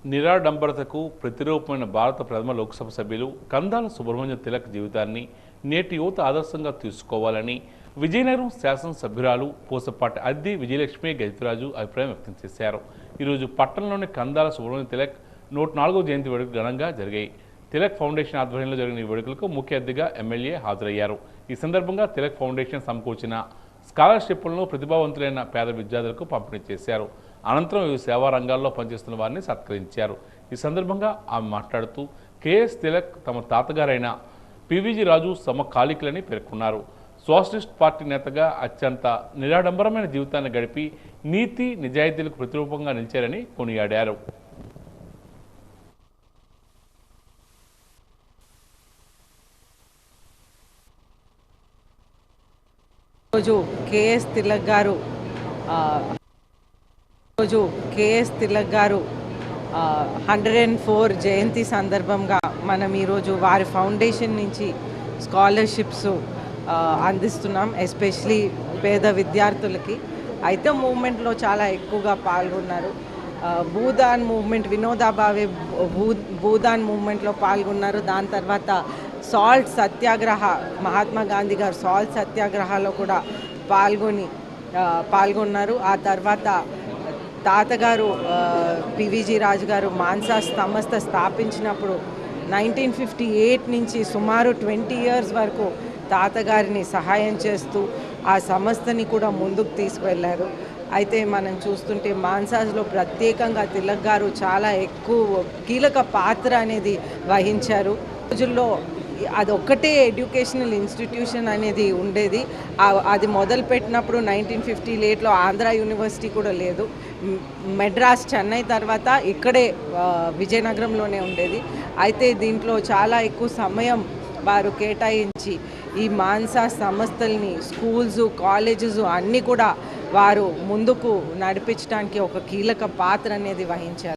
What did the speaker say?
నిరాడంబరతకు ప్రతిరూపమైన భారత ప్రథమ లోక్సభ సభ్యులు కందాల సుబ్రహ్మణ్యం తిలక్ జీవితాన్ని నేటి యువత ఆదర్శంగా తీసుకోవాలని విజయనగరం శాసనసభ్యురాలు పూసపాటి అద్ది విజయలక్ష్మి గజరాజు అభిప్రాయం వ్యక్తం చేశారు. ఈరోజు పట్టణంలోని కందాల సుబ్రహ్మణ్యం తిలక్ 104వ జయంతి వేడుకలు ఘనంగా జరిగాయి. తిలక్ ఫౌండేషన్ ఆధ్వర్యంలో జరిగిన ఈ వేడుకలకు ముఖ్య అతిథిగా ఎమ్మెల్యే హాజరయ్యారు. ఈ సందర్భంగా తిలక్ ఫౌండేషన్ సమకూర్చిన స్కాలర్షిప్లను ప్రతిభావంతులైన పేద విద్యార్థులకు పంపిణీ చేశారు. అనంతరం వివిధ సేవా రంగాల్లో పనిచేస్తున్న వారిని సత్కరించారు. ఈ సందర్భంగా ఆమె మాట్లాడుతూ కేఎస్ తిలక్ తమ తాతగారైన పివిజి రాజు సమకాలీకులని పేర్కొన్నారు. సోషలిస్ట్ పార్టీ నేతగా అత్యంత నిరాడంబరమైన జీవితాన్ని గడిపి నీతి నిజాయితీలకు ప్రతిరూపంగా నిలిచారని కొనియాడారు. రోజు కేఎస్ తిలక్ గారు 104 జయంతి సందర్భంగా మనం ఈరోజు వారి ఫౌండేషన్ నుంచి స్కాలర్షిప్స్ అందిస్తున్నాం, ఎస్పెషలీ పేద విద్యార్థులకి. అయితే మూవ్మెంట్లో చాలా ఎక్కువగా పాల్గొన్నారు. భూదాన్ మూవ్మెంట్, వినోదా భావే భూదాన్ మూవ్మెంట్లో పాల్గొన్నారు. దాని తర్వాత సాల్ట్ సత్యాగ్రహ, మహాత్మా గాంధీ గారు సాల్ట్ సత్యాగ్రహాలో కూడా పాల్గొన్నారు. ఆ తర్వాత తాతగారు పివిజి రాజు గారు మాన్సా సంస్థ స్థాపించినప్పుడు 1958 నుంచి సుమారు 20 ఇయర్స్ వరకు తాతగారిని సహాయం చేస్తూ ఆ సంస్థని కూడా ముందుకు తీసుకువెళ్ళారు. అయితే మనం చూస్తుంటే మాన్సాస్లో ప్రత్యేకంగా తిలక్ గారు చాలా ఎక్కువ కీలక పాత్ర అనేది వహించారు. రోజుల్లో అది ఒక్కటే ఎడ్యుకేషనల్ ఇన్స్టిట్యూషన్ అనేది ఉండేది. అది మొదలుపెట్టినప్పుడు 1958లో ఆంధ్ర యూనివర్సిటీ కూడా లేదు. మెడ్రాస్, చెన్నై తర్వాత ఇక్కడే విజయనగరంలోనే ఉండేది. అయితే దీంట్లో చాలా ఎక్కువ సమయం వారు కేటాయించి ఈ మాన్సా సంస్థల్ని, స్కూల్స్, కాలేజెస్ అన్నీ కూడా వారు ముందుకు నడిపించడానికి ఒక కీలక పాత్ర అనేది వహించారు.